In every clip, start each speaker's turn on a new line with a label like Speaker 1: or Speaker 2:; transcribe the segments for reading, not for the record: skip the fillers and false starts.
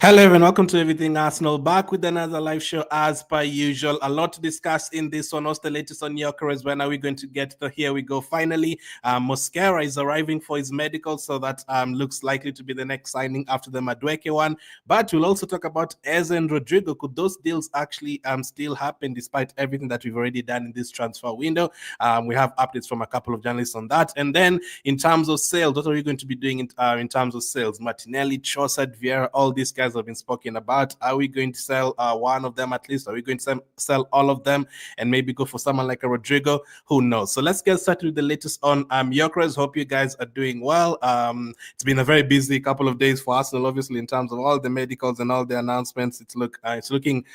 Speaker 1: Hello everyone, welcome to Everything Arsenal, back with another live show as per usual. A lot to discuss in this one. What's the latest on Gyokeres? When are we going to get to here we go? Finally, Mosquera is arriving for his medical, so that looks likely to be the next signing after the Madueke one. But we'll also talk about Eze and Rodrygo. Could those deals actually still happen despite everything that we've already done in this transfer window? We have updates from a couple of journalists on that. And then in terms of sales, what are we going to be doing in terms of sales? Martinelli, Trossard, Vieira, all these guys have been spoken about. Are we going to sell one of them at least? Are we going to sell all of them and maybe go for someone like a Rodrygo? Who knows? So let's get started with the latest on Gyokeres. Hope you guys are doing well. It's been a very busy couple of days for Arsenal, obviously, in terms of all the medicals and all the announcements. It's looking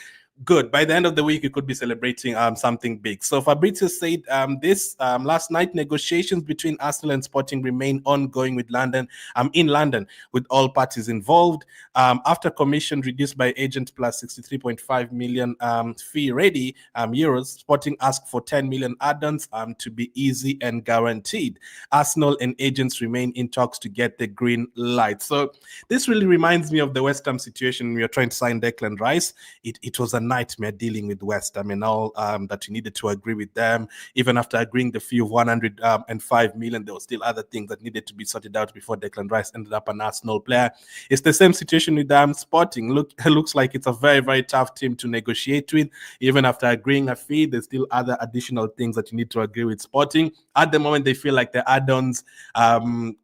Speaker 1: good. By the end of the week, we could be celebrating something big. So Fabrizio said this last night, negotiations between Arsenal and Sporting remain ongoing with London. In London, with all parties involved. After commission reduced by agent plus 63.5 million fee ready euros, Sporting asked for 10 million add-ons to be easy and guaranteed. Arsenal and agents remain in talks to get the green light. So this really reminds me of the West Ham situation. We were trying to sign Declan Rice. It was a nightmare dealing with West Ham and all that you needed to agree with them. Even after agreeing the fee of 105 million, there were still other things that needed to be sorted out before Declan Rice ended up an Arsenal player. It's the same situation with Sporting. Looks like it's a very, very tough team to negotiate with. Even after agreeing a fee, there's still other additional things that you need to agree with Sporting. At the moment, they feel like the add-ons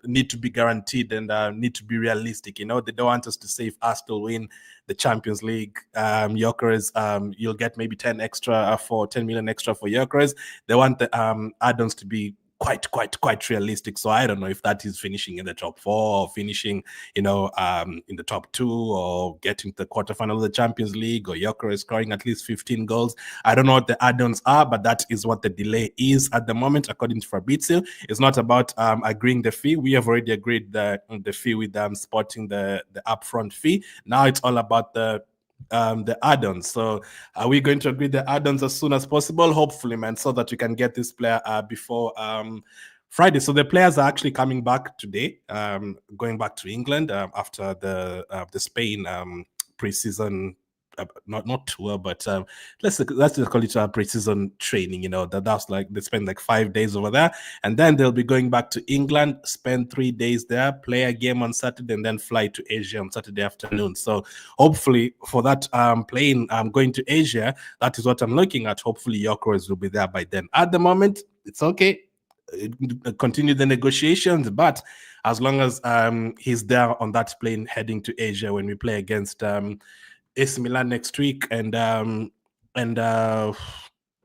Speaker 1: need to be guaranteed and need to be realistic. You know, they don't want us to say if Arsenal win the Champions League, Gyokeres, you'll get maybe 10 million extra for Gyokeres. They want the add-ons to be quite realistic. So I don't know if that is finishing in the top 4 or finishing, in the top 2 or getting to the quarterfinal of the Champions League or Gyokeres scoring at least 15 goals. I don't know what the add-ons are, but that is what the delay is at the moment, according to Fabrizio. It's not about agreeing the fee. We have already agreed the fee with Sporting, the upfront fee. Now it's all about the add-ons. So are we going to agree the add-ons as soon as possible? Hopefully, man, so that we can get this player before Friday. So the players are actually coming back today, going back to England after the Spain pre-season. Not tour, but let's call it a pre-season training. That's like they spend like 5 days over there, and then they'll be going back to England, spend 3 days there, play a game on Saturday, and then fly to Asia on Saturday afternoon. So hopefully for that plane going to Asia, that is what I'm looking at. Hopefully Gyokeres will be there by then. At the moment, it's okay. Continue the negotiations, but as long as he's there on that plane heading to Asia when we play against AC Milan next week and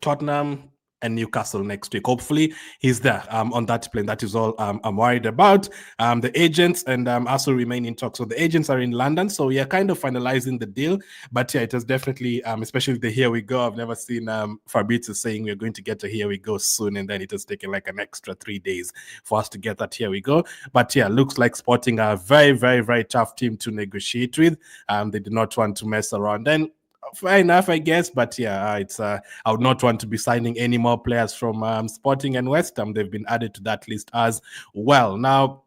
Speaker 1: Tottenham and Newcastle next week. Hopefully he's there on that plane. That is all I'm worried about. The agents and also remain in talks. So the agents are in London, so we are kind of finalizing the deal. But yeah, it was definitely, especially the here we go. I've never seen Fabrizio saying we're going to get a here we go soon, and then it has taken like an extra 3 days for us to get that here we go. But yeah, looks like Sporting are a very, very, very tough team to negotiate with. They do not want to mess around. Then fair enough, I guess, but yeah, it's I would not want to be signing any more players from Sporting and West Ham. They've been added to that list as well. Now,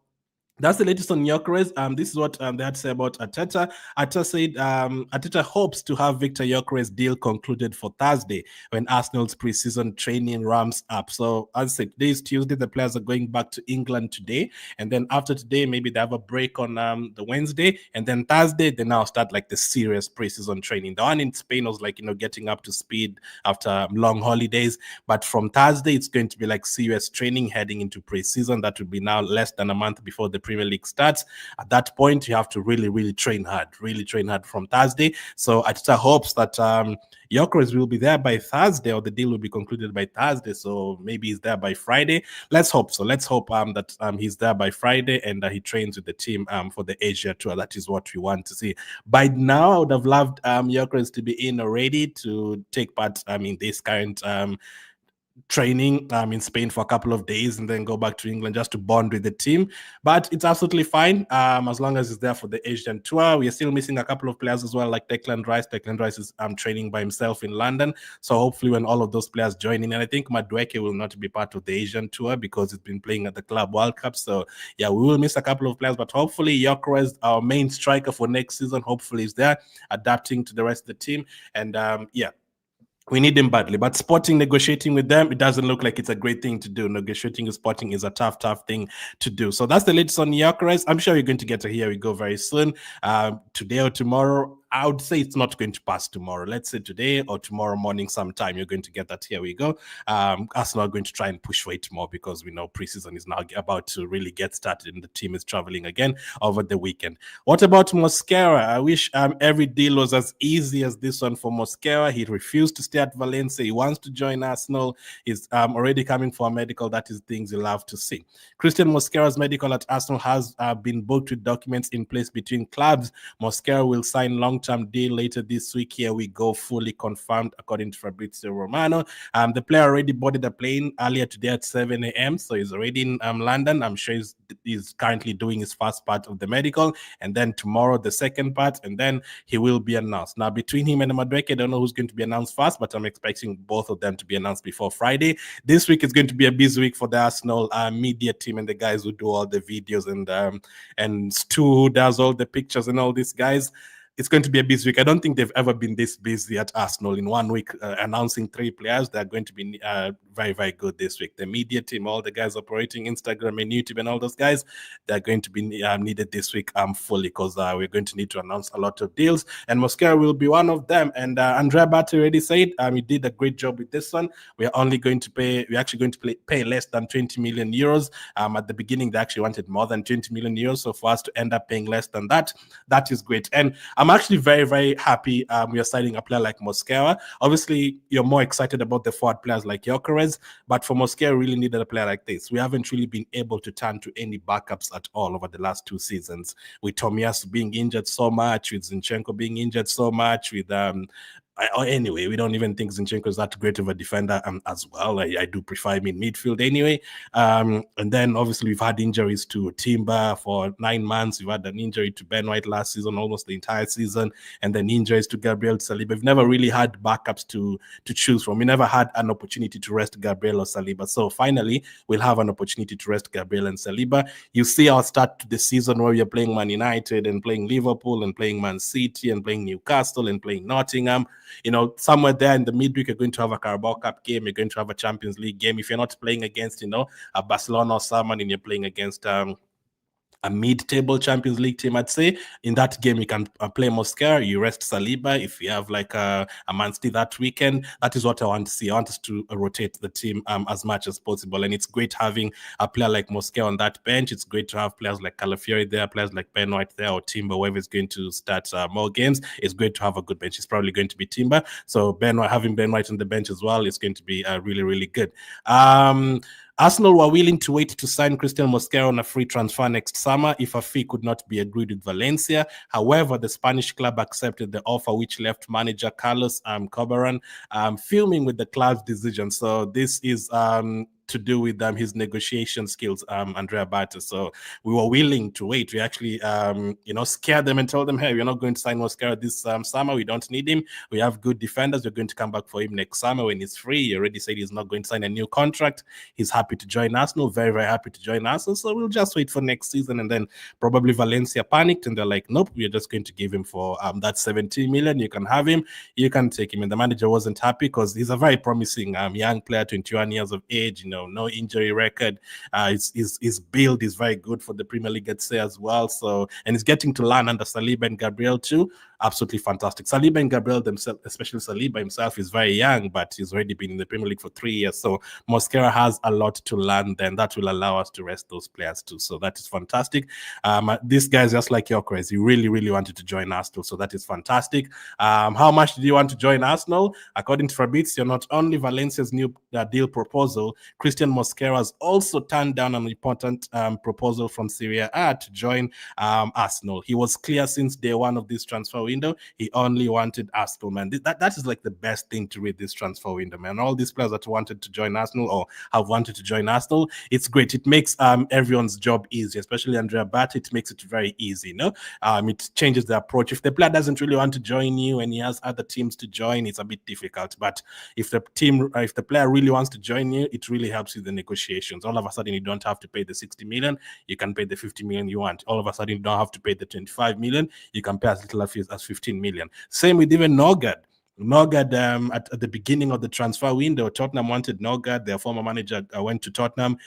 Speaker 1: that's the latest on Gyokeres. This is what they had to say about Arteta. Arteta said Arteta hopes to have Viktor Gyokeres' deal concluded for Thursday when Arsenal's preseason training ramps up. So as I said, today is Tuesday. The players are going back to England today. And then after today, maybe they have a break on the Wednesday. And then Thursday, they now start like the serious preseason training. The one in Spain was like, getting up to speed after long holidays. But from Thursday, it's going to be like serious training heading into preseason. That would be now less than a month before the Premier League starts. At that point, you have to really train hard from Thursday. So Arteta hopes that Gyokeres will be there by Thursday, or the deal will be concluded by Thursday. So maybe he's there by Friday. Let's hope so. Let's hope that he's there by Friday and he trains with the team for the Asia tour. That is what we want to see. By now, I would have loved Gyokeres to be in already to take part in this current training in Spain for a couple of days and then go back to England just to bond with the team. But it's absolutely fine as long as he's there for the Asian tour. We are still missing a couple of players as well, like Declan Rice. Declan Rice is training by himself in London. So hopefully when all of those players join in, and I think Madueke will not be part of the Asian tour because he's been playing at the Club World Cup. So yeah, we will miss a couple of players, but hopefully Gyokeres, our main striker for next season, hopefully is there, adapting to the rest of the team. And yeah, we need him badly, but Sporting negotiating with them, it doesn't look like it's a great thing to do. Negotiating with Sporting is a tough thing to do. So that's the latest on Gyokeres. I'm sure you're going to get to Here We Go very soon, today or tomorrow. I would say it's not going to pass tomorrow. Let's say today or tomorrow morning sometime, you're going to get that Here We Go. Arsenal are going to try and push for it more because we know preseason is now about to really get started and the team is traveling again over the weekend. What about Mosquera? I wish every deal was as easy as this one for Mosquera. He refused to stay at Valencia. He wants to join Arsenal. He's already coming for a medical. That is things you love to see. Cristhian Mosquera's medical at Arsenal has been booked with documents in place between clubs. Mosquera will sign long-term deal later this week. Here we go, fully confirmed according to Fabrizio Romano. The player already boarded a plane earlier today at 7 a.m. So he's already in London. I'm sure he's currently doing his first part of the medical, and then tomorrow the second part, and then he will be announced. Now between him and Madueke, I don't know who's going to be announced first, but I'm expecting both of them to be announced before Friday. This week is going to be a busy week for the Arsenal media team and the guys who do all the videos, and Stu who does all the pictures and all these guys. It's going to be a busy week. I don't think they've ever been this busy at Arsenal in 1 week, announcing 3 players. They're going to be very, very good this week. The media team, all the guys operating Instagram and YouTube and all those guys, they're going to be needed this week fully because we're going to need to announce a lot of deals. And Mosquera will be one of them. And Andrea Batti already said he did a great job with this one. We're actually going to pay less than 20 million euros. At the beginning, they actually wanted more than 20 million euros. So for us to end up paying less than that, that is great. And I'm actually very, very happy we are signing a player like Mosquera. Obviously, you're more excited about the forward players like Gyokeres, but for Mosquera, we really needed a player like this. We haven't really been able to turn to any backups at all over the last 2 seasons, with Tomiyasu being injured so much, with Zinchenko being injured so much, with anyway, we don't even think Zinchenko is that great of a defender as well. I do prefer him in midfield anyway. And then obviously we've had injuries to Timber for 9 months. We've had an injury to Ben White last season, almost the entire season, and then injuries to Gabriel, Saliba. We've never really had backups to choose from. We never had an opportunity to rest Gabriel or Saliba. So finally, we'll have an opportunity to rest Gabriel and Saliba. You see our start to the season where we are playing Man United and playing Liverpool and playing Man City and playing Newcastle and playing Nottingham. You know, somewhere there in the midweek, you're going to have a Carabao Cup game, you're going to have a Champions League game. If you're not playing against, a Barcelona or someone, and you're playing against a mid-table Champions League team, I'd say, in that game you can play Mosquera, you rest Saliba. If you have like a Man City that weekend, that is what I want to see. I want us to rotate the team as much as possible, and it's great having a player like Mosquera on that bench. It's great to have players like Calafiori there, players like Ben White there, or Timber, whoever is going to start more games. It's great to have a good bench. It's probably going to be Timber, so having Ben White on the bench as well is going to be really, really good. Arsenal were willing to wait to sign Cristhian Mosquera on a free transfer next summer if a fee could not be agreed with Valencia. However, the Spanish club accepted the offer, which left manager Carlos Corberán fuming with the club's decision. So this is to do with his negotiation skills, Andrea Batti. So we were willing to wait. We actually, scared them and told them, hey, we're not going to sign Mosquera this summer. We don't need him. We have good defenders. We're going to come back for him next summer when he's free. He already said he's not going to sign a new contract. He's happy to join Arsenal, very, very happy to join Arsenal. So we'll just wait for next season. And then probably Valencia panicked and they're like, nope, we're just going to give him for that 17 million. You can have him. You can take him. And the manager wasn't happy because he's a very promising young player, 21 years of age, no injury record. His build is very good for the Premier League, I'd say, as well. So, and he's getting to learn under Saliba and Gabriel too. Absolutely fantastic. Saliba and Gabriel themselves, especially Saliba himself, is very young, but he's already been in the Premier League for 3 years. So Mosquera has a lot to learn. Then that will allow us to rest those players too. So that is fantastic. This guy is just like Gyokeres. He really, really wanted to join Arsenal. So that is fantastic. How much did you want to join Arsenal? According to Fabrizio, not only Valencia's new deal proposal, Christian Mosquera has also turned down an important proposal from Serie A to join Arsenal. He was clear since day one of this transfer window. He only wanted Arsenal, man. That is like the best thing to read this transfer window, man. All these players that wanted to join Arsenal or have wanted to join Arsenal, it's great. It makes everyone's job easy, especially Andrea Bat. It makes it very easy, it changes the approach. If the player doesn't really want to join you and he has other teams to join, it's a bit difficult. But if the player really wants to join you, it really helps with the negotiations. All of a sudden, you don't have to pay the 60 million. You can pay the 50 million you want. All of a sudden, you don't have to pay the 25 million. You can pay as little as 15 million. Same with even Nørgaard. Nørgaard, at the beginning of the transfer window, Tottenham wanted Nørgaard. Their former manager went to Tottenham.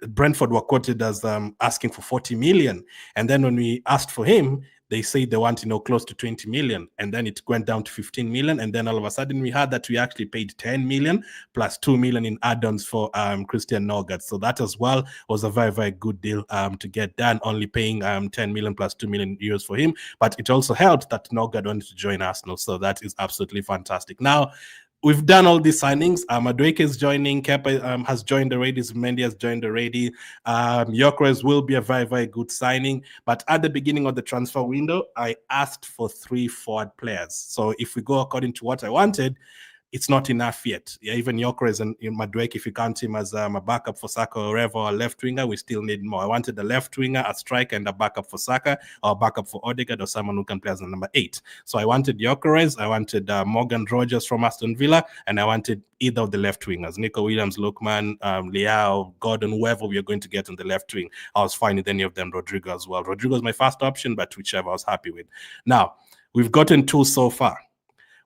Speaker 1: Brentford were quoted as asking for 40 million. And then when we asked for him, they said they want, close to 20 million. And then it went down to 15 million. And then all of a sudden we heard that we actually paid 10 million plus 2 million in add-ons for Christian Nørgaard. So that as well was a very, very good deal to get done, only paying 10 million plus 2 million euros for him. But it also helped that Nørgaard wanted to join Arsenal. So that is absolutely fantastic. Now, we've done all these signings. Madueke is joining. Kepa has joined already. Zubimendi has joined already. Gyokeres will be a very, very good signing. But at the beginning of the transfer window, I asked for 3 forward players. So if we go according to what I wanted, it's not enough yet. Yeah, even Gyokeres and Madueke, if you count him as a backup for Saka or wherever, or a left winger, we still need more. I wanted a left winger, a striker, and a backup for Saka, or a backup for Odegaard, or someone who can play as a number 8. So I wanted Gyokeres, I wanted Morgan Rogers from Aston Villa, and I wanted either of the left wingers, Nico Williams, Lookman, Leao, Gordon, whoever we are going to get on the left wing. I was fine with any of them, Rodrygo as well. Rodrygo was my first option, but whichever I was happy with. Now, we've gotten 2 so far.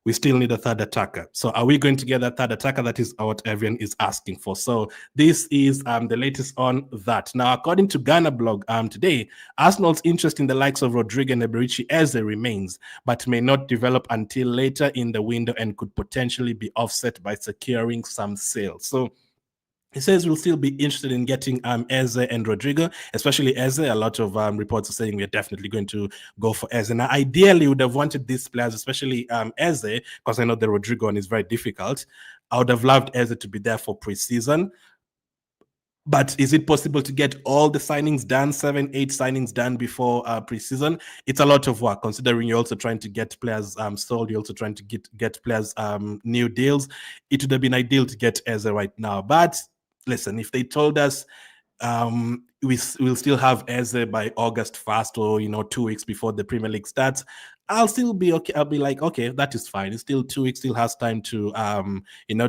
Speaker 1: We still need a third attacker. So are we going to get a third attacker? That is what everyone is asking for. So this is the latest on that. Now, according to Ghana blog today, Arsenal's interest in the likes of Rodrygo and Eberechi Eze remains, but may not develop until later in the window and could potentially be offset by securing some sales. So he says we'll still be interested in getting Eze and Rodrygo, especially Eze. A lot of reports are saying we're definitely going to go for Eze. Now, ideally, would have wanted these players, especially Eze, because I know the Rodrygo one is very difficult. I would have loved Eze to be there for pre-season. But is it possible to get all the signings done, 7, 8 signings done before pre-season? It's a lot of work, considering you're also trying to get players sold. You're also trying to get players new deals. It would have been ideal to get Eze right now. But listen, if they told us we'll still have Eze by August 1st or 2 weeks before the Premier League starts, I'll still be okay. I'll be like, okay, that is fine. It's still 2 weeks, still has time to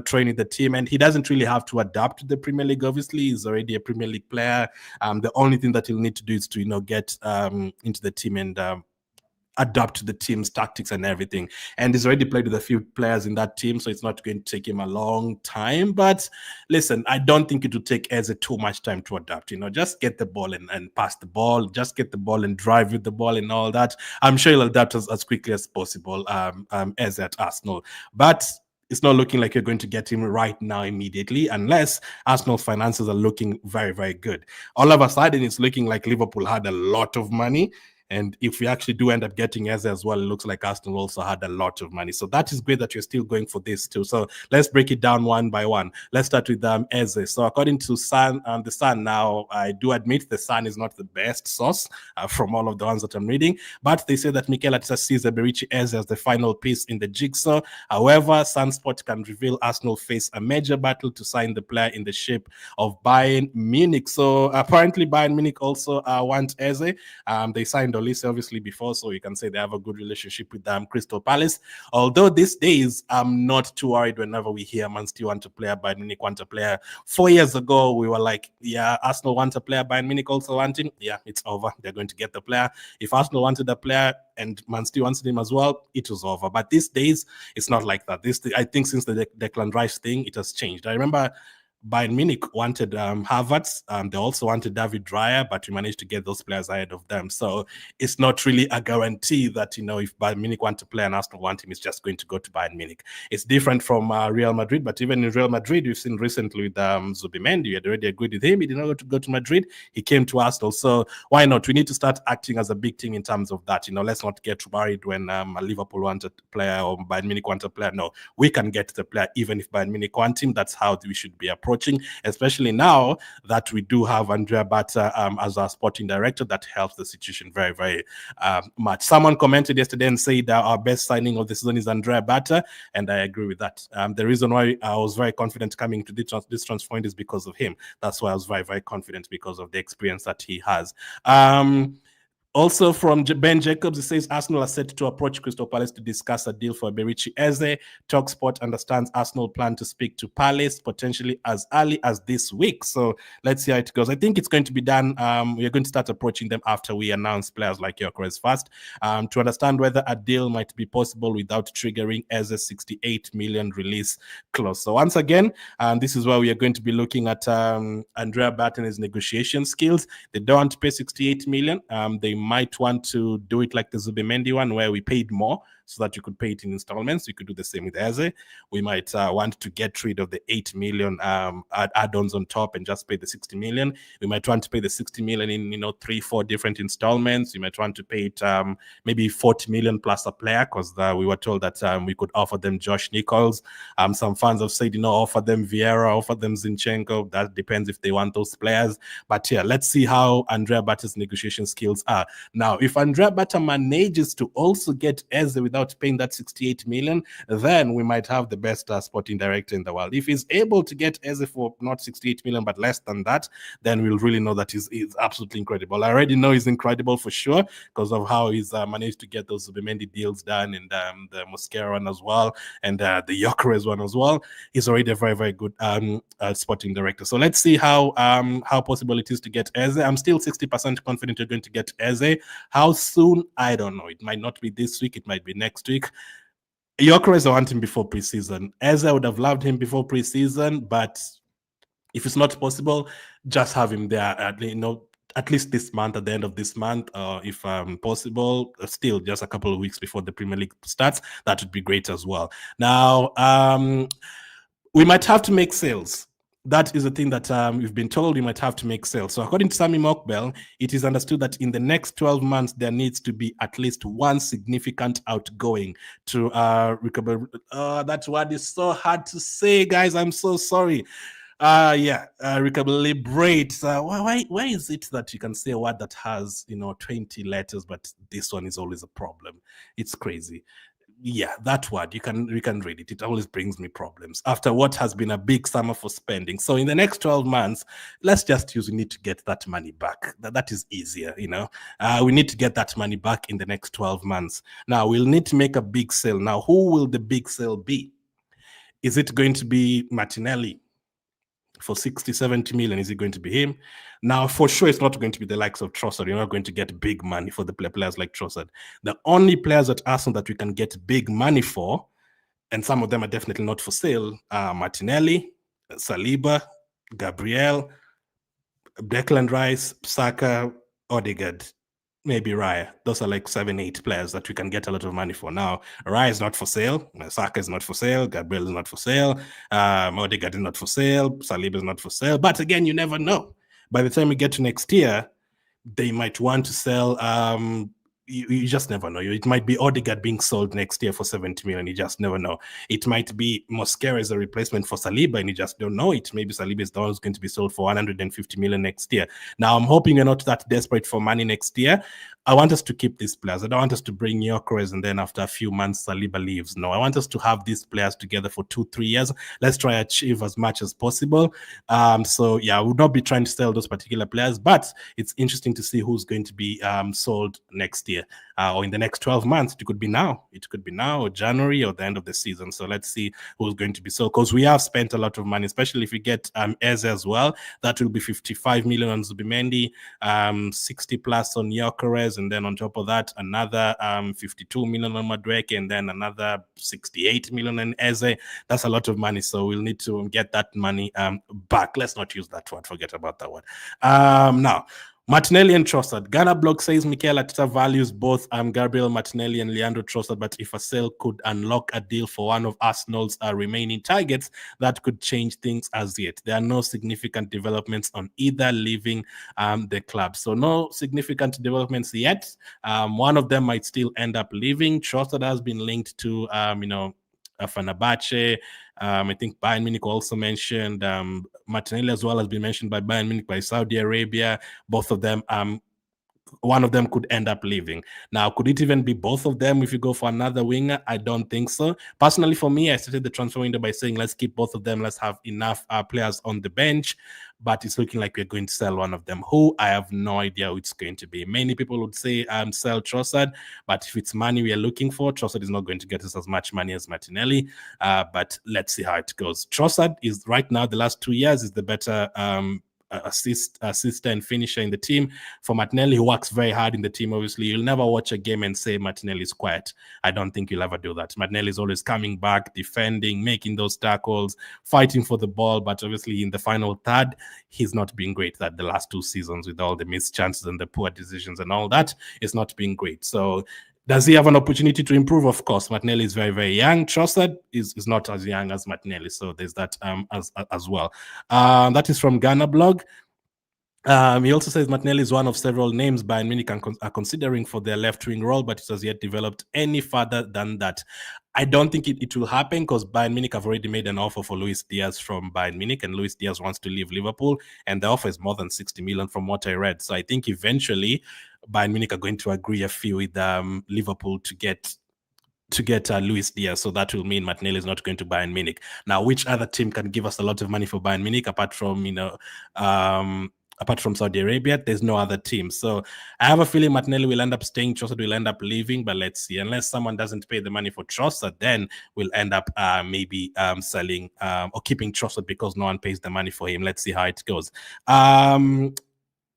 Speaker 1: train with the team, and he doesn't really have to adapt to the Premier League. Obviously, he's already a Premier League player. The only thing that he'll need to do is to get into the team and adapt to the team's tactics and everything. And he's already played with a few players in that team, so it's not going to take him a long time. But listen, I don't think it will take Eze too much time to adapt. Just get the ball and pass the ball. Just get the ball and drive with the ball and all that. I'm sure he'll adapt as quickly as possible, Eze at Arsenal. But it's not looking like you're going to get him right now immediately, unless Arsenal's finances are looking very, very good. All of a sudden, it's looking like Liverpool had a lot of money. And if we actually do end up getting Eze as well, it looks like Arsenal also had a lot of money. So that is great that you're still going for this too. So let's break it down one by one. Let's start with Eze. So according to the Sun now, I do admit the Sun is not the best source from all of the ones that I'm reading, but they say that Mikel Arteta sees Eberechi Eze as the final piece in the jigsaw. However, Sunspot can reveal Arsenal face a major battle to sign the player in the shape of Bayern Munich. So apparently Bayern Munich also want Eze. They signed Olise obviously before, so you can say they have a good relationship with Crystal Palace. Although these days, I'm not too worried whenever we hear Man City want a player, Bayern Munich want a player. 4 years ago, we were like, yeah, Arsenal wants a player, Bayern Munich also wanting. Yeah, it's over. They're going to get the player. If Arsenal wanted a player and Man City wanted him as well, it was over. But these days, it's not like that. I think since the Declan Rice thing, it has changed. I remember Bayern Munich wanted Havertz. They also wanted David Raya, but we managed to get those players ahead of them. So it's not really a guarantee that, if Bayern Munich want to play and Arsenal want him, it's just going to go to Bayern Munich. It's different from Real Madrid, but even in Real Madrid, we've seen recently with Zubimendi, we had already agreed with him. He did not go to Madrid. He came to Arsenal. So why not? We need to start acting as a big team in terms of that. Let's not get worried when Liverpool want a player or Bayern Munich want a player. No, we can get the player even if Bayern Munich want him. That's how we should be approaching approaching, especially now that we do have Andrea Bata as our sporting director. That helps the situation very, very much. Someone commented yesterday and said that our best signing of the season is Andrea Bata, and I agree with that. The reason why I was very confident coming to this transfer point is because of him. That's why I was very, very confident, because of the experience that he has. Also from Ben Jacobs, he says Arsenal are set to approach Crystal Palace to discuss a deal for Eberechi Eze. TalkSport understands Arsenal plan to speak to Palace potentially as early as this week. So let's see how it goes. I think it's going to be done. We're going to start approaching them after we announce players like Gyokeres first, to understand whether a deal might be possible without triggering Eze's 68 million release clause. So once again, this is where we are going to be looking at Andrea Barton's negotiation skills. They don't want to pay 68 million. They might want to do it like the Zubimendi one, where we paid more so that you could pay it in installments. You could do the same with Eze. We might want to get rid of the 8 million add-ons on top and just pay the 60 million. We might want to pay the 60 million in 3-4 different installments. We might want to pay it maybe 40 million plus a player, because we were told that we could offer them Josh Nichols. Some fans have said offer them Vieira, offer them Zinchenko. That depends if they want those players. But yeah, let's see how Andrea Bata's negotiation skills are. Now, if Andrea Bata manages to also get Eze without paying that 68 million, then we might have the best sporting director in the world. If he's able to get Eze for not 68 million but less than that, then we'll really know that he's absolutely incredible. I already know he's incredible for sure, because of how he's managed to get those Zubimendi deals done, and the Mosquera one as well, and the Gyokeres one as well. He's already a very, very good sporting director. So let's see how possible it is to get Eze. I'm still 60% confident you're going to get Eze. How soon? I don't know. It might not be this week. It might be next week. Gyokeres, I want him before preseason. Eze, I would have loved him before preseason, but if it's not possible, just have him there at least this month, at the end of this month, if possible, still just a couple of weeks before the Premier League starts. That would be great as well. Now, we might have to make sales. That is the thing that we've been told. We might have to make sales. So according to Sammy Mokbel, it is understood that in the next 12 months, there needs to be at least one significant outgoing to recover. That word is so hard to say, guys. I'm so sorry. Recalibrate. Why is it that you can say a word that has 20 letters, but this one is always a problem? It's crazy. Yeah, that word, we can read it. It always brings me problems after what has been a big summer for spending. So in the next 12 months, let's just use, we need to get that money back. That is easier, we need to get that money back in the next 12 months. Now, we'll need to make a big sale. Now, who will the big sale be? Is it going to be Martinelli for 60, 70 million? Is it going to be him? Now, for sure, it's not going to be the likes of Trossard. You're not going to get big money for the players like Trossard. The only players at Arsenal that we can get big money for, and some of them are definitely not for sale, are Martinelli, Saliba, Gabriel, Declan Rice, Saka, Odegaard, maybe Raya. Those are like 7-8 players that we can get a lot of money for. Now, Raya is not for sale. Saka is not for sale. Gabriel is not for sale. Odegaard is not for sale. Saliba is not for sale. But again, you never know. By the time we get to next year, they might want to sell. You just never know. It might be Odegaard being sold next year for 70 million. You just never know. It might be Mosquera as a replacement for Saliba, and you just don't know it. Maybe Saliba is the one who's going to be sold for 150 million next year. Now, I'm hoping you're not that desperate for money next year. I want us to keep these players. I don't want us to bring Gyokeres and then after a few months Saliba leaves. No, I want us to have these players together for 2-3 years. Let's try to achieve as much as possible. So yeah, I would not be trying to sell those particular players, but it's interesting to see who's going to be sold next year or in the next 12 months. It could be now. It could be now or January or the end of the season. So let's see who's going to be sold, because we have spent a lot of money, especially if we get Eze as well. That will be 55 million on Zubimendi, 60 plus on Gyokeres, and then on top of that, another 52 million on Madueke, and then another 68 million on Eze. That's a lot of money, so we'll need to get that money back. Let's not use that word. Forget about that one. Now, Martinelli and Trossard. Ghana blog says Mikel Arteta values both Gabriel Martinelli and Leandro Trossard, but if a sale could unlock a deal for one of Arsenal's remaining targets, that could change things as yet. There are no significant developments on either leaving the club. So no significant developments yet. One of them might still end up leaving. Trossard has been linked to, Fenerbahce. I think Bayern Munich also mentioned. Martinelli as well has been mentioned by Bayern Munich, by Saudi Arabia. Both of them, one of them could end up leaving. Now, could it even be both of them if you go for another winger? I don't think so. Personally, for me, I started the transfer window by saying, let's keep both of them. Let's have enough players on the bench. But it's looking like we're going to sell one of them. Who? I have no idea who it's going to be. Many people would say sell Trossard, but if it's money we are looking for, Trossard is not going to get us as much money as Martinelli. But let's see how it goes. Trossard is right now, the last 2 years, is the better assister and finisher in the team. For Martinelli, who works very hard in the team, obviously, you'll never watch a game and say Martinelli is quiet. I don't think you'll ever do that. Martinelli is always coming back, defending, making those tackles, fighting for the ball, but obviously in the final third, he's not been great. That the last 2 seasons, with all the missed chances and the poor decisions and all that, it's not been great. So does he have an opportunity to improve? Of course. Martinelli is very, very young. Trossard is not as young as Martinelli. So there's that as well. That is from Ghana blog. He also says Martinelli is one of several names Bayern Munich are considering for their left-wing role, but it has yet developed any further than that. I don't think it will happen because Bayern Munich have already made an offer for Luis Diaz from Bayern Munich, and Luis Diaz wants to leave Liverpool, and the offer is more than 60 million from what I read. So I think eventually Bayern Munich are going to agree a fee with Liverpool to get Luis Diaz. So that will mean Martinelli is not going to Bayern Munich. Now, which other team can give us a lot of money for Bayern Munich apart from Saudi Arabia? There's no other team. So I have a feeling Martinelli will end up staying, Trossard will end up leaving, but let's see. Unless someone doesn't pay the money for Trossard, then we'll end up maybe selling or keeping Trossard because no one pays the money for him. Let's see how it goes.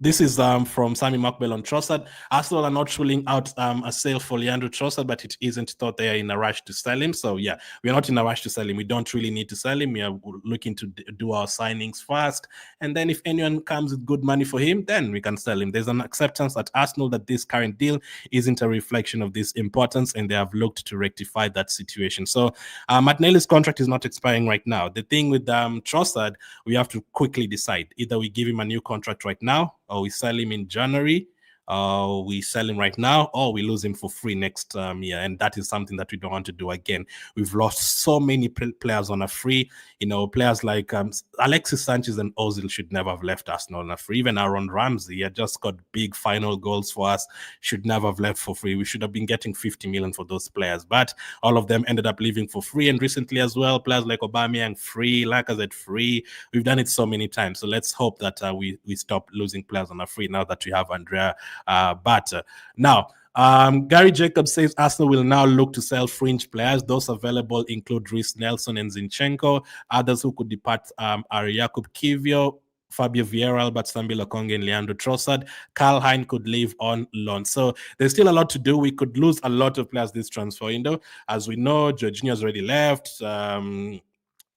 Speaker 1: This is from Sammy Mokbel on Trossard. Arsenal are not ruling out a sale for Leandro Trossard, but it isn't thought they are in a rush to sell him. So yeah, we're not in a rush to sell him. We don't really need to sell him. We are looking to do our signings fast. And then if anyone comes with good money for him, then we can sell him. There's an acceptance at Arsenal that this current deal isn't a reflection of this importance, and they have looked to rectify that situation. So Martinelli's contract is not expiring right now. The thing with Trossard, we have to quickly decide. Either we give him a new contract right now, or we sell him in January, we sell him right now, or we lose him for free next year. And that is something that we don't want to do again. We've lost so many players on a free. Players like Alexis Sanchez and Ozil should never have left Arsenal on a free. Even Aaron Ramsey, he had just got big final goals for us, should never have left for free. We should have been getting 50 million for those players, but all of them ended up leaving for free. And recently as well, players like Aubameyang free, Lacazette free. We've done it so many times. So let's hope that we stop losing players on a free now that we have Andrea Bata. Now, Gary Jacobs says Arsenal will now look to sell fringe players. Those available include Reece Nelson and Zinchenko. Others who could depart are Jakub Kiwior, Fabio Vieira, Albert Sambi Lokonga, and Leandro Trossard. Karl Hein could leave on loan. So there's still a lot to do. We could lose a lot of players this transfer window. As we know, Jorginho has already left.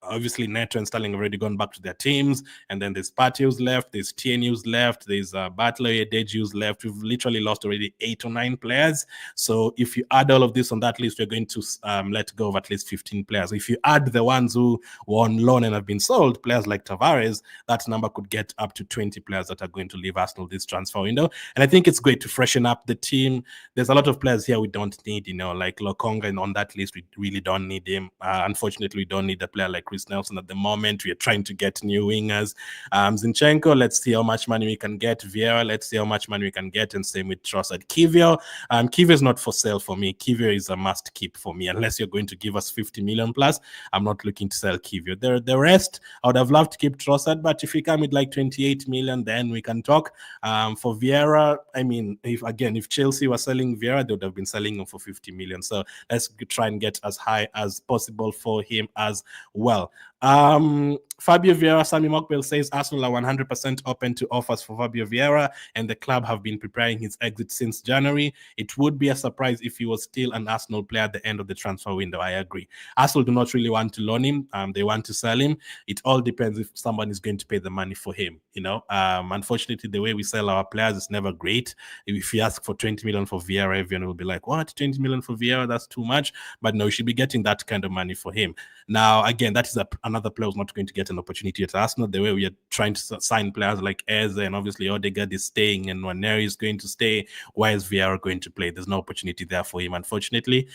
Speaker 1: Obviously, Neto and Sterling have already gone back to their teams. And then there's Partey who's left, there's Tierney who's left, there's Butler, Deji who's left. We've literally lost already 8 or 9 players. So if you add all of this on that list, we're going to let go of at least 15 players. If you add the ones who were on loan and have been sold, players like Tavares, that number could get up to 20 players that are going to leave Arsenal this transfer window. And I think it's great to freshen up the team. There's a lot of players here we don't need, like Lokonga, and on that list, we really don't need him. Unfortunately, we don't need a player like Reece Nelson at the moment. We are trying to get new wingers. Zinchenko, let's see how much money we can get. Vieira, let's see how much money we can get. And same with Trossard. Kiwior is not for sale for me. Kiwior is a must keep for me. Unless you're going to give us 50 million plus, I'm not looking to sell Kiwior. The rest, I would have loved to keep Trossard, but if you come with like 28 million, then we can talk. For Vieira, I mean, if Chelsea were selling Vieira, they would have been selling him for 50 million. So let's try and get as high as possible for him as well. Fabio Vieira, Sammy Mokbel says Arsenal are 100% open to offers for Fabio Vieira, and the club have been preparing his exit since January. It would be a surprise if he was still an Arsenal player at the end of the transfer window. I agree. Arsenal do not really want to loan him. They want to sell him. It all depends if someone is going to pay the money for him. Unfortunately, the way we sell our players is never great. If you ask for 20 million for Vieira, everyone will be like, what, 20 million for Vieira? That's too much. But no, you should be getting that kind of money for him. Now, again, that is another player who's not going to get an opportunity at Arsenal. The way we are trying to sign players like Eze, and obviously Odegaard is staying and Nwaneri is going to stay. Why is Vieira going to play? There's no opportunity there for him, unfortunately.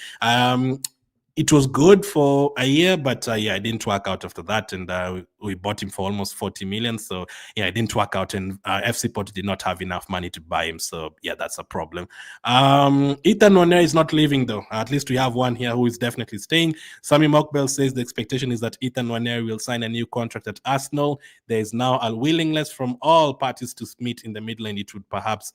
Speaker 1: it was good for a year, but yeah, it didn't work out after that. And we bought him for almost 40 million. So yeah, it didn't work out. And FC Porto did not have enough money to buy him. So yeah, that's a problem. Ethan Nwaneri is not leaving though. At least we have one here who is definitely staying. Sammy Mockbell says the expectation is that Ethan Nwaneri will sign a new contract at Arsenal. There is now a willingness from all parties to meet in the middle, and it would perhaps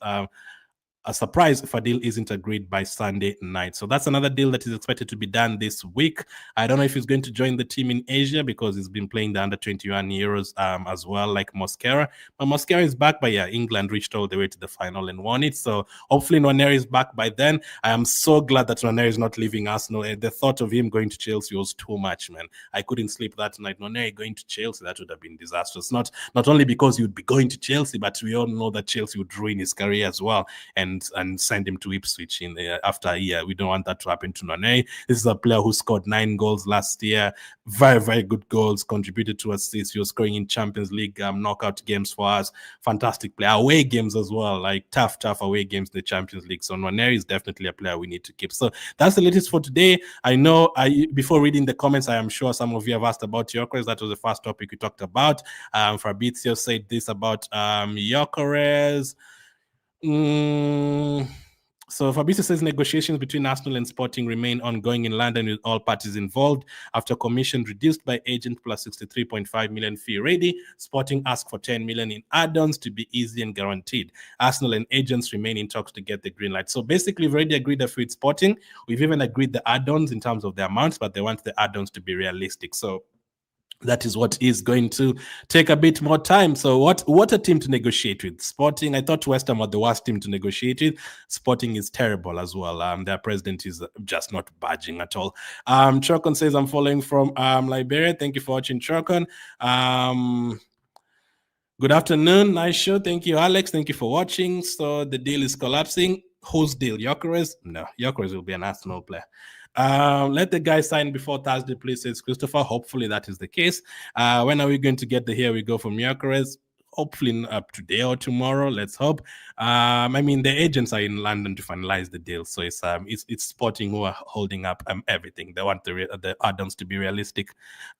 Speaker 1: a surprise if a deal isn't agreed by Sunday night. So that's another deal that is expected to be done this week. I don't know if he's going to join the team in Asia because he's been playing the under 21 Euros as well, like Mosquera. But Mosquera is back, but yeah, England reached all the way to the final and won it. So hopefully Nwaneri is back by then. I am so glad that Nwaneri is not leaving Arsenal. The thought of him going to Chelsea was too much, man. I couldn't sleep that night. Nwaneri going to Chelsea, that would have been disastrous. Not only because he would be going to Chelsea, but we all know that Chelsea would ruin his career as well. And send him to Ipswich after a year. We don't want that to happen to Noni. This is a player who scored 9 goals last year. Very, very good goals, contributed to assists. He was scoring in Champions League knockout games for us. Fantastic player. Away games as well, like tough away games in the Champions League. So Nwaneri is definitely a player we need to keep. So that's the latest for today. I know before reading the comments, I am sure some of you have asked about Gyokeres. That was the first topic we talked about. Fabrizio said this about Gyokeres. So Fabrizio says negotiations between Arsenal and Sporting remain ongoing in London with all parties involved. After commission reduced by agent plus 63.5 million fee ready, Sporting asked for 10 million in add-ons to be easy and guaranteed. Arsenal and agents remain in talks to get the green light. So basically, we've already agreed a fee with Sporting. We've even agreed the add-ons in terms of the amounts, but they want the add-ons to be realistic. So that is what is going to take a bit more time. So what a team to negotiate with. Sporting, I thought West Ham were the worst team to negotiate with. Sporting is terrible as well. Their president is just not budging at all. Chokon says, I'm following from Liberia. Thank you for watching, Chokon. Good afternoon. Nice show. Thank you, Alex. Thank you for watching. So the deal is collapsing. Whose deal? Gyokeres? No, Gyokeres will be an Arsenal player. Let the guy sign before Thursday, please, says Christopher. Hopefully that is the case. When are we going to get the here we go from Gyokeres? Hopefully today or tomorrow. Let's hope. I mean, the agents are in London to finalize the deal, so it's Sporting who are holding up everything. They want the add-ons to be realistic.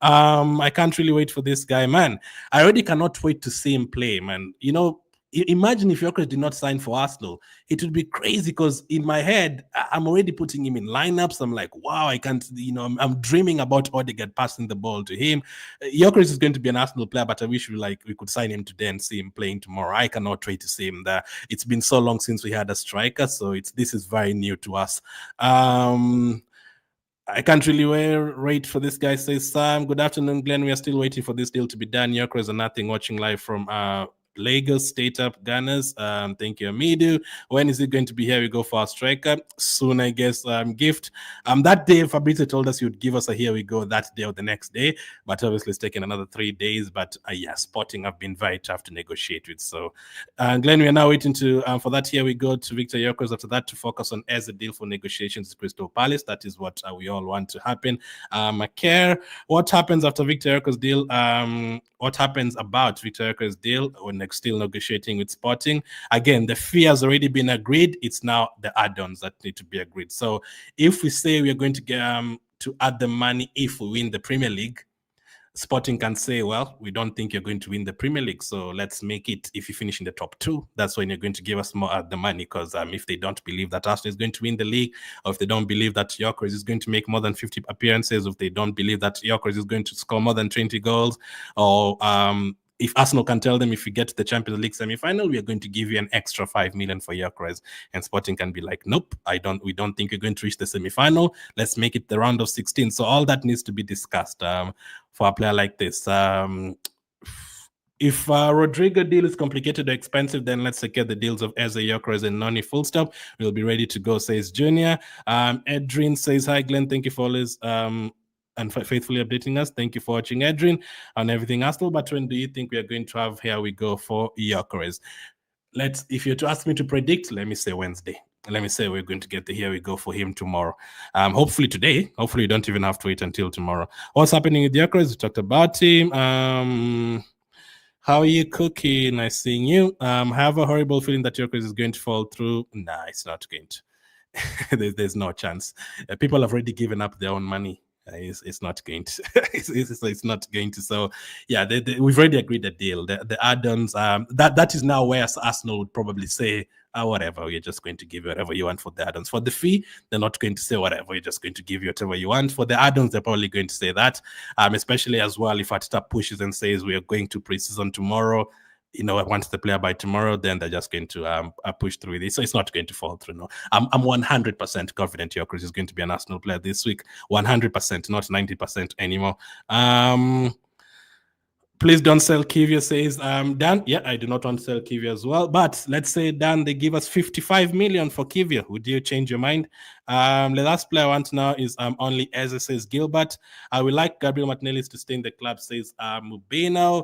Speaker 1: I can't really wait for this guy, man. I already cannot wait to see him play, man. You know, imagine if Gyokeres did not sign for Arsenal. It would be crazy because in my head, I'm already putting him in lineups. I'm like, wow, I can't, I'm dreaming about Odegaard passing the ball to him. Gyokeres is going to be an Arsenal player, but I wish we could sign him today and see him playing tomorrow. I cannot wait to see him there. It's been so long since we had a striker, so this is very new to us. I can't really wait for this guy, says Sam. Good afternoon, Glenn. We are still waiting for this deal to be done. Gyokeres and nothing, watching live from Lagos, State Up, Gunners. Thank you, Amidu. When is it going to be here? We go for our striker soon, I guess. Gift. That day, Fabrizio told us he would give us a here we go that day or the next day, but obviously it's taken another 3 days. But yeah, Sporting have been very tough to negotiate with. So, Glenn, we are now waiting for that here we go to Viktor Gyokeres. After that, to focus on as a deal for negotiations with Crystal Palace. That is what we all want to happen. Care. What happens after Viktor Gyokeres deal? What happens about Viktor Gyokeres deal when they're still negotiating with Sporting? Again, the fee has already been agreed. It's now the add-ons that need to be agreed. So if we say we are going to get to add the money if we win the Premier League, Sporting can say, well, we don't think you're going to win the Premier League, so let's make it if you finish in the top 2. That's when you're going to give us more the money, because if they don't believe that Arsenal is going to win the league, or if they don't believe that Gyokeres is going to make more than 50 appearances, or if they don't believe that Gyokeres is going to score more than 20 goals, or if Arsenal can tell them, if you get to the Champions League semi-final, we are going to give you an extra 5 million for Gyokeres, and Sporting can be like, nope, we don't think you're going to reach the semi-final. Let's make it the round of 16. So all that needs to be discussed for a player like this. If Rodrygo deal is complicated or expensive, then let's secure the deals of Eze, Gyokeres, and Noni. Full stop. We'll be ready to go, says Junior. Edrin says, hi, Glenn. Thank you for always and faithfully updating us. Thank you for watching, Edrin, on everything Arsenal. But when do you think we are going to have here we go for Gyokeres? If you're to ask me to predict, let me say Wednesday. Let me say we're going to get the here we go for him tomorrow. Hopefully today. Hopefully you don't even have to wait until tomorrow. What's happening with Gyokeres? We talked about him. How are you, Cookie? Nice seeing you. I have a horrible feeling that Gyokeres is going to fall through. Nah, it's not going to. there's no chance. People have already given up their own money. It's not going to. It's not going to. So yeah, we've already agreed the deal. The add-ons. That is now where Arsenal would probably say, whatever, we're just going to give you whatever you want for the add-ons. For the fee, they're not going to say whatever, we're just going to give you whatever you want. For the add-ons, they're probably going to say that. Especially as well, if Arteta pushes and says we are going to pre-season tomorrow, once the player by tomorrow, then they're just going to push through this. So it's not going to fall through. No, I'm 100% confident Gyokeres is going to be an Arsenal player this week. 100%, not 90% anymore. Please don't sell Kivia, says Dan. Yeah, I do not want to sell Kivia as well. But let's say, Dan, they give us 55 million for Kivia. Would you change your mind? The last player I want now is only Eze, says Gilbert. I would like Gabriel Martinelli to stay in the club, says Mubino.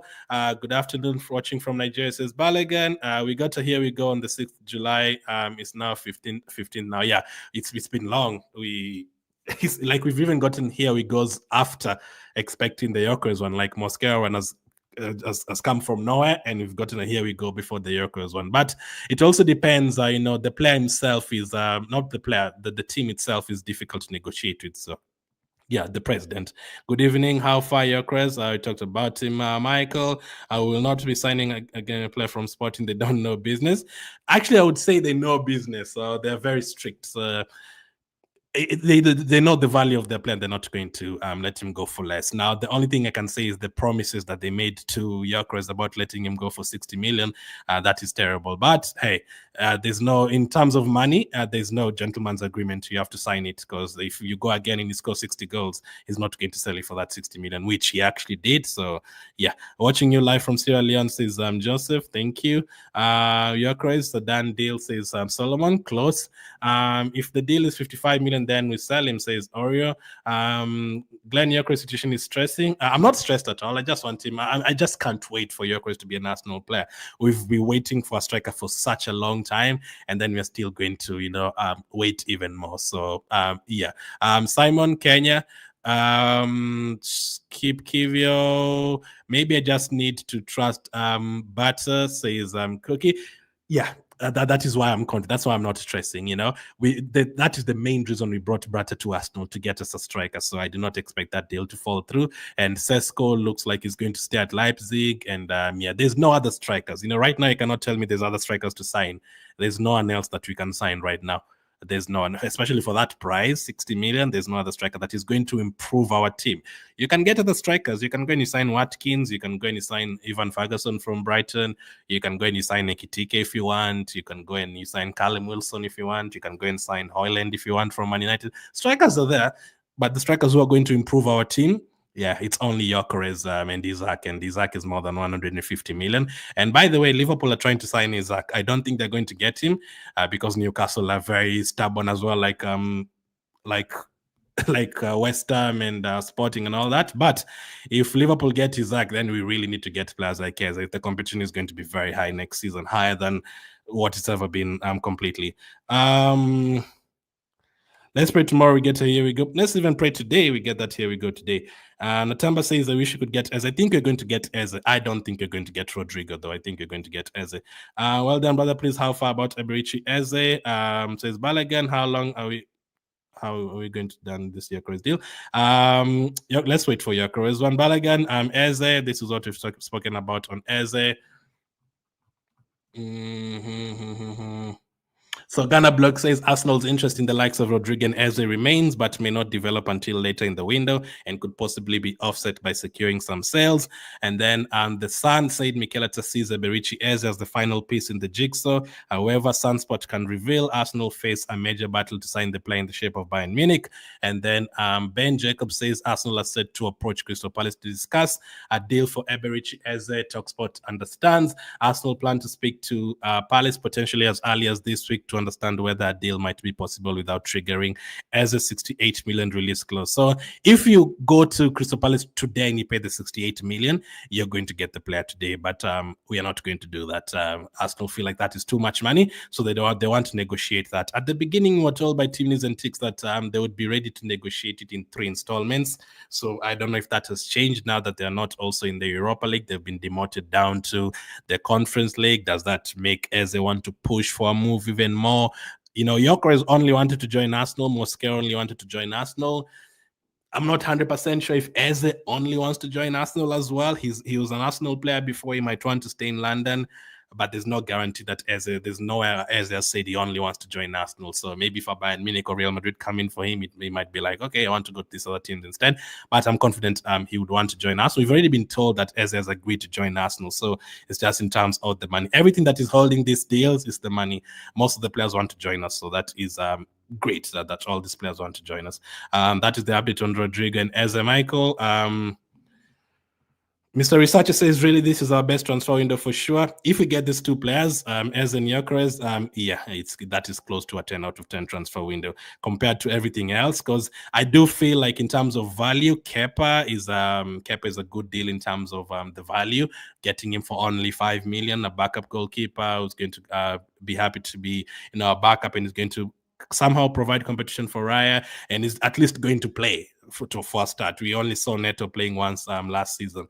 Speaker 1: Good afternoon, watching from Nigeria, says Balagan. We got to Here We Go on the 6th of July. It's now 15 now. Yeah, it's been long. It's like we've even gotten Here We Goes after expecting the Gyokeres one, like Mosquera one has come from nowhere, and we've gotten a Here We Go before the Gyokeres one. But it also depends, the player himself is not the player, the team itself is difficult to negotiate with. So yeah, the president. Good evening. How far, Gyokeres? I talked about him, Michael. I will not be signing again a player from Sporting. They don't know business. Actually, I would say they know business. They're very strict. They know the value of their player. They're not going to let him go for less. Now, the only thing I can say is the promises that they made to Gyokeres about letting him go for 60 million. That is terrible. But hey, there's no, in terms of money, there's no gentleman's agreement. You have to sign it, because if you go again and he scores 60 goals, he's not going to sell it for that 60 million, which he actually did. So yeah, watching you live from Sierra Leone, says Joseph. Thank you. Gyokeres, the Dan deal, says Solomon. Close. If the deal is 55 million, then we sell him, says Oreo. Glenn, Gyokeres' situation is stressing. I'm not stressed at all. I just want him. I just can't wait for Gyokeres to be an Arsenal player. We've been waiting for a striker for such a long time, and then we're still going to, wait even more. So yeah. Simon, Kenya. Keep Kivio. Maybe I just need to trust Butter, says Cookie. Yeah. That is why I'm confident. That's why I'm not stressing. That is the main reason we brought Brata to Arsenal, to get us a striker. So I do not expect that deal to fall through. And Sesko looks like he's going to stay at Leipzig. And yeah, there's no other strikers. Right now you cannot tell me there's other strikers to sign. There's no one else that we can sign right now. There's no one, especially for that price, 60 million. There's no other striker that is going to improve our team. You can get other strikers. You can go and you sign Watkins. You can go and you sign Ivan Ferguson from Brighton. You can go and you sign Ekitike if you want. You can go and you sign Callum Wilson if you want. You can go and sign Højlund if you want from Man United. Strikers are there, but the strikers who are going to improve our team, yeah, it's only Gyokeres and Isaac, and Isaac is more than 150 million. And by the way, Liverpool are trying to sign Isaac. I don't think they're going to get him because Newcastle are very stubborn as well, like West Ham and Sporting and all that. But if Liverpool get Isaac, then we really need to get players like Eze. The competition is going to be very high next season, higher than what it's ever been completely. Let's pray tomorrow we get a Here We Go. Let's even pray today we get that Here We Go today. Natamba says I wish you could get Eze. I think you're going to get Eze. I don't think you're going to get Rodrygo, though. I think you're going to get Eze. Well done, brother. Please, how far about Eberechi Eze? Says Balagan, how long are we going to done this Gyokeres deal? Let's wait for Gyokeres one. Balagan, Eze. This is what we've spoken about on Eze. So Ghana Blog says Arsenal's interest in the likes of Rodrygo and Eze remains, but may not develop until later in the window and could possibly be offset by securing some sales. And then the Sun said Mikel Arteta sees Eberechi Eze as the final piece in the jigsaw. However, Sunspot can reveal Arsenal face a major battle to sign the player in the shape of Bayern Munich. And then Ben Jacob says Arsenal are set to approach Crystal Palace to discuss a deal for Eberechi Eze. TalkSport understands Arsenal plan to speak to Palace potentially as early as this week to understand whether a deal might be possible without triggering as a 68 million release clause. So if you go to Crystal Palace today and you pay the 68 million, you're going to get the player today. But we are not going to do that. Arsenal feel like that is too much money, so they want to negotiate that. At the beginning, we were told by Team News and Ticks that they would be ready to negotiate it in 3 installments. So I don't know if that has changed now that they're not also in the Europa League. They've been demoted down to the Conference League. Does that make Eze want to push for a move even more? Gyokeres only wanted to join Arsenal. Mosquera only wanted to join Arsenal. I'm not 100% sure if Eze only wants to join Arsenal as well. He was an Arsenal player before. He might want to stay in London, but there's no guarantee that there's nowhere Eze said he only wants to join Arsenal. So maybe if Bayern Munich or Real Madrid come in for him, he might be like, okay, I want to go to this other team instead. But I'm confident he would want to join us. We've already been told that Eze has agreed to join Arsenal. So it's just in terms of the money. Everything that is holding these deals is the money. Most of the players want to join us. So that is great that all these players want to join us. That is the update on Rodrygo and Eze. Michael, Mr. Researcher says, really, this is our best transfer window for sure. If we get these two players, Eze and Gyokeres, that is close to a 10 out of 10 transfer window compared to everything else. Because I do feel like in terms of value, Kepa is a good deal in terms of the value. Getting him for only 5 million, a backup goalkeeper who's going to be happy to be a backup and is going to somehow provide competition for Raya and is at least going to play for a start. We only saw Neto playing once last season.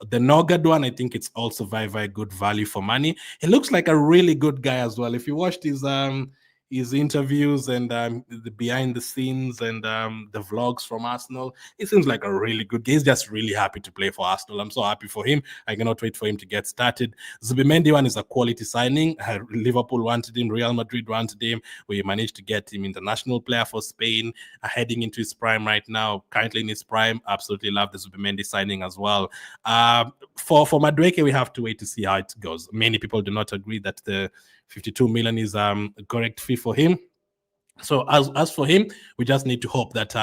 Speaker 1: The Nørgaard one, I think it's also very, very good value for money. He looks like a really good guy as well. If you watched his interviews and the behind the scenes and the vlogs from Arsenal, he seems like a really good guy. He's just really happy to play for Arsenal. I'm so happy for him. I cannot wait for him to get started. Zubimendi one is a quality signing. Liverpool wanted him, Real Madrid wanted him. We managed to get him international player for Spain, heading into his prime right now, currently in his prime. Absolutely love the Zubimendi signing as well. For Madueke, we have to wait to see how it goes. Many people do not agree that the 52 million is a correct fee for him. So as for him, we just need to hope that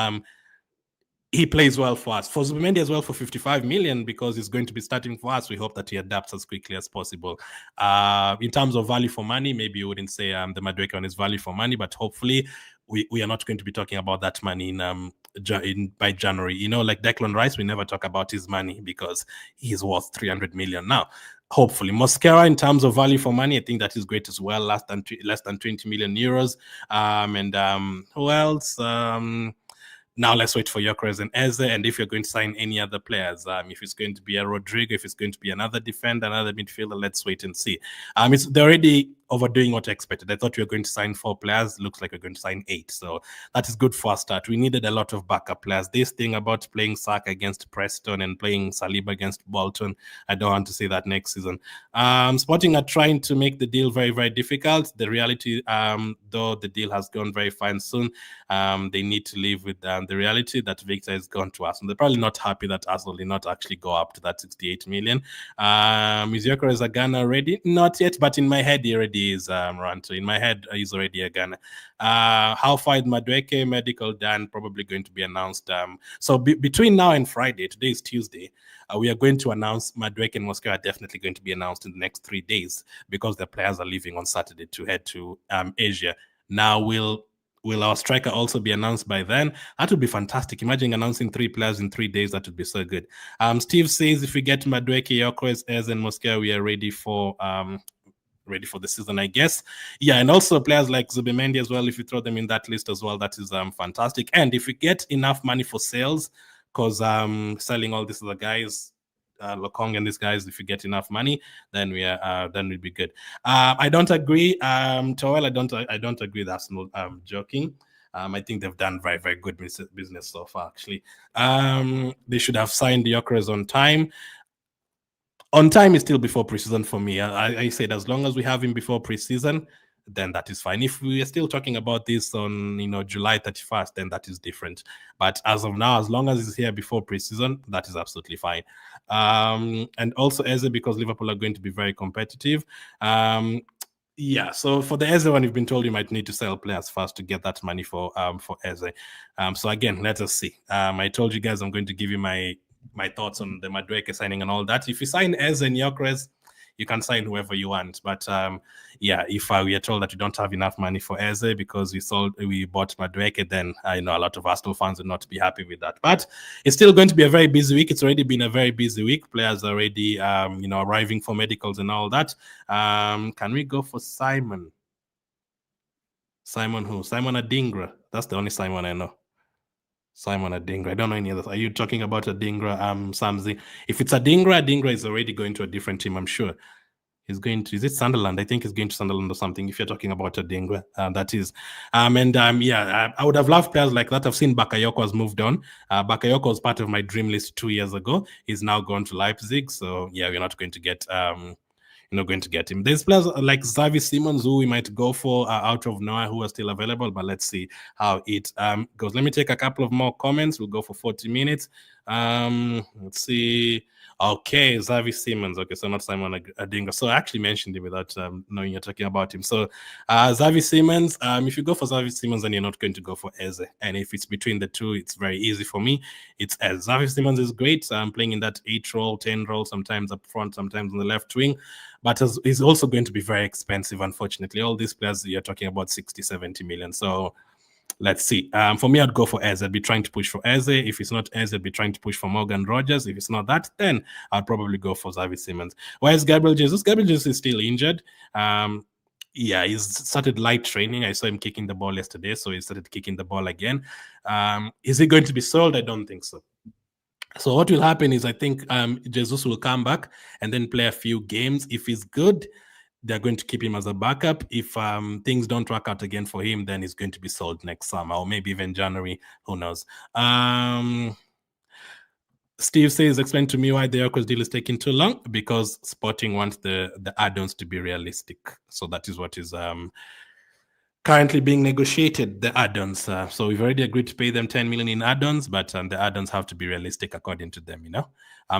Speaker 1: he plays well for us. For Zubimendi as well, for 55 million, because he's going to be starting for us, we hope that he adapts as quickly as possible. In terms of value for money, maybe you wouldn't say the Madueke one is value for money, but hopefully we are not going to be talking about that money by January. Like Declan Rice, we never talk about his money because he's worth 300 million now. Hopefully, Mosquera, in terms of value for money, I think that is great as well. Less than 20 million euros. Who else? Now let's wait for Gyokeres and Eze, and if you're going to sign any other players, if it's going to be a Rodrygo, if it's going to be another defender, another midfielder, let's wait and see. They're already overdoing what I expected. I thought we were going to sign 4 players. Looks like we're going to sign 8. So that is good for a start. We needed a lot of backup players. This thing about playing Saka against Preston and playing Saliba against Bolton, I don't want to see that next season. Sporting are trying to make the deal very, very difficult. The reality, though the deal has gone very fine soon, they need to live with the reality that Viktor has gone to Arsenal. They're probably not happy that Arsenal did not actually go up to that 68 million. Is Gyokeres a Ghana already? Not yet, but in my head, he already is, Ranto. In my head, he's already a Ghana. How far is Madueke? Medical done, probably going to be announced. So between now and Friday, today is Tuesday, we are going to announce Madueke and Mosquera are definitely going to be announced in the next 3 days because the players are leaving on Saturday to head to Asia. Now, will our striker also be announced by then? That would be fantastic. Imagine announcing 3 players in 3 days. That would be so good. Steve says if we get Madueke, Gyokeres, Eze, and Mosquera, we are ready for the season, I guess. Yeah, and also players like Zubimendi as well, if you throw them in that list as well, that is fantastic. And if we get enough money for sales, because selling all these other guys, Lokong and these guys, if you get enough money, then we'll be good. I don't agree, Toel. I don't agree with Arsenal joking. I think they've done very, very good business so far, actually. They should have signed the Gyokeres on time. On time is still before preseason for me. I said as long as we have him before preseason, then that is fine. If we are still talking about this on July 31st, then that is different. But as of now, as long as he's here before preseason, that is absolutely fine. And also Eze, because Liverpool are going to be very competitive. Yeah, so for the Eze one, you've been told you might need to sell players first to get that money for Eze. So again, let us see. I told you guys I'm going to give you my thoughts on the Madueke signing and all that. If you sign Eze and Gyokeres, you can sign whoever you want. But yeah, if we are told that you don't have enough money for Eze because we bought Madueke, then I know a lot of Arsenal fans will not be happy with that. But it's still going to be a very busy week. It's already been a very busy week. Players are already arriving for medicals and all that. Can we go for Simon? Simon who? Simon Adingra. That's the only Simon I know. Simon Adingra. I don't know any others. Are you talking about Adingra, Samzi? If it's Adingra is already going to a different team, I'm sure. He's going to, is it Sunderland? I think he's going to Sunderland or something, if you're talking about Odinga, that is. Yeah, I would have loved players like that. I've seen Bakayoko has moved on. Bakayoko was part of my dream list 2 years ago. He's now gone to Leipzig. So, yeah, we're not going to get him. There's players like Xavi Simons who we might go for out of nowhere who are still available, but let's see how it goes. Let me take a couple of more comments. We'll go for 40 minutes. Let's see. Okay, Xavi Simons. Okay, so not Simon Adingra. So I actually mentioned him without knowing you're talking about him. So Xavi Simons, if you go for Xavi Simons, then you're not going to go for Eze. And if it's between the two, it's very easy for me. It's Eze. Xavi Simons is great. Playing in that 8 role, 10 role, sometimes up front, sometimes on the left wing. But he's also going to be very expensive, unfortunately. All these players, you're talking about 60, 70 million. So let's see. For me, I'd go for Eze. I'd be trying to push for Eze. If it's not Eze, I'd be trying to push for Morgan Rogers. If it's not that, then I'd probably go for Xavi Simons. Why is Gabriel Jesus? Gabriel Jesus is still injured. Yeah, he's started light training. I saw him kicking the ball yesterday, so he started kicking the ball again. Is he going to be sold? I don't think so. So what will happen is I think Jesus will come back and then play a few games. If he's good, they're going to keep him as a backup. If things don't work out again for him, then he's going to be sold next summer or maybe even January. Who knows? Steve says, explain to me why the Gyokeres deal is taking too long. Because Sporting wants the add-ons to be realistic. So that is what is currently being negotiated, the add-ons. So we've already agreed to pay them 10 million in add-ons, but the add-ons have to be realistic according to them,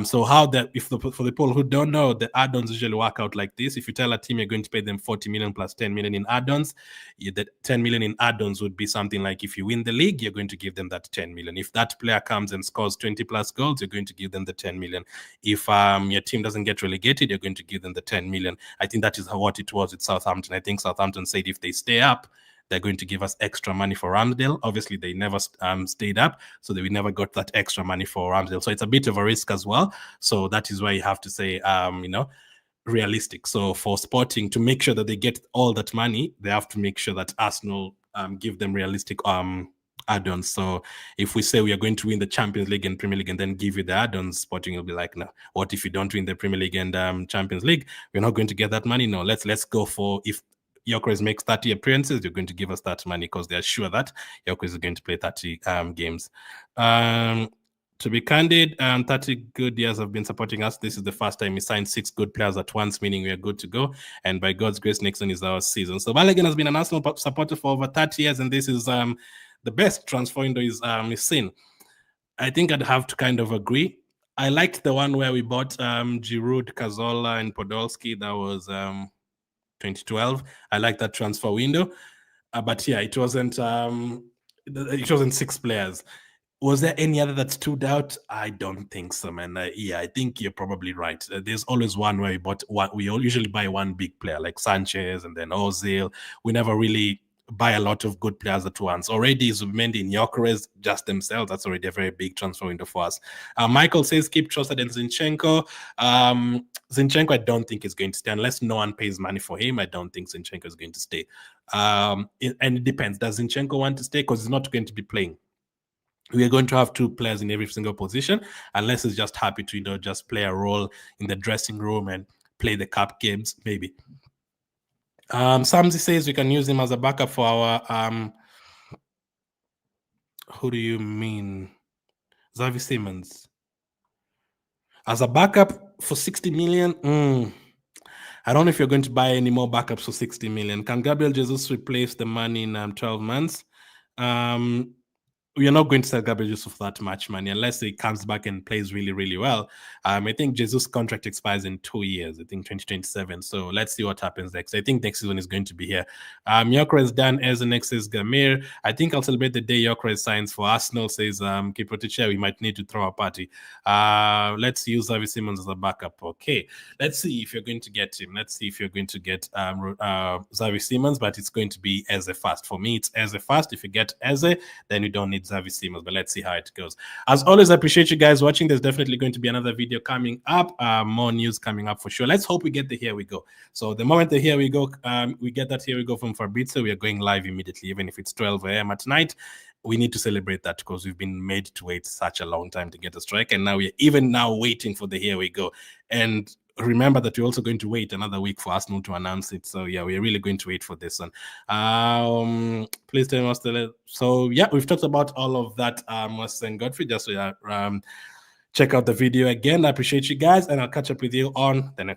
Speaker 1: So how that, for the people who don't know, the add-ons usually work out like this. If you tell a team you're going to pay them 40 million plus 10 million in add-ons, the 10 million in add-ons would be something like if you win the league, you're going to give them that 10 million. If that player comes and scores 20 plus goals, you're going to give them the 10 million. If your team doesn't get relegated, you're going to give them the 10 million. I think that is what it was with Southampton. I think Southampton said if they stay up, they're going to give us extra money for Ramsdale. Obviously, they never stayed up, so we never got that extra money for Ramsdale. So it's a bit of a risk as well. So that is why you have to say, realistic. So for Sporting, to make sure that they get all that money, they have to make sure that Arsenal give them realistic add-ons. So if we say we are going to win the Champions League and Premier League and then give you the add-ons, Sporting will be like, no, what if you don't win the Premier League and Champions League? We're not going to get that money. No, let's go for, if Gyokeres makes 30 appearances, you're going to give us that money because they're sure that Gyokeres is going to play 30 games. To be candid, 30 good years have been supporting us. This is the first time we signed 6 good players at once, meaning we are good to go. And by God's grace, next one is our season. So Balogun has been an Arsenal supporter for over 30 years, and this is the best transfer window is seen. I think I'd have to kind of agree. I liked the one where we bought Giroud, Cazorla, and Podolski. That was 2012. I like that transfer window, but yeah, it wasn't 6 players. Was there any other that stood out? I don't think so, man. Yeah, I think you're probably right. There's always one where we usually buy one big player like Sanchez and then Ozil. We never really buy a lot of good players at once. Already Zubimendi and Gyokeres just themselves, that's already a very big transfer window for us. Michael says keep Trossard and Zinchenko. Zinchenko, I don't think is going to stay unless no one pays money for him. I don't think Zinchenko is going to stay. And it depends. Does Zinchenko want to stay? Because he's not going to be playing. We are going to have 2 players in every single position, unless he's just happy to just play a role in the dressing room and play the cup games, maybe. Samzi says we can use him as a backup for our who do you mean? Xavi Simons. As a backup for 60 million? I don't know if you're going to buy any more backups for 60 million. Can Gabriel Jesus replace the money in 12 months? We are not going to sell Gabriel Jesus for that much money unless he comes back and plays really, really well. I think Jesus' contract expires in 2 years, I think 2027. So let's see what happens next. I think next season is going to be here. Gyokeres done as the next is Gamir. I think I'll celebrate the day Gyokeres signs for Arsenal, says Kipotiche. We might need to throw a party. Let's use Xavi Simons as a backup. Okay. Let's see if you're going to get him. Let's see if you're going to get Xavi Simons, but it's going to be Eze first. For me, it's Eze first. If you get Eze, then you don't need Xavi Simons, but let's see how it goes. As always, I appreciate you guys watching. There's definitely going to be another video coming up, more news coming up for sure. Let's hope we get the Here We Go. So the moment the Here We Go, we get that Here We Go from Fabrizio, we are going live immediately, even if it's 12 a.m. at night. We need to celebrate that because we've been made to wait such a long time to get a strike, and now we're even now waiting for the Here We Go. And remember that we're also going to wait another week for Arsenal to announce it. So yeah, we're really going to wait for this one. Please tell us. So yeah, we've talked about all of that. And Godfrey, just check out the video again. I appreciate you guys, and I'll catch up with you on the next.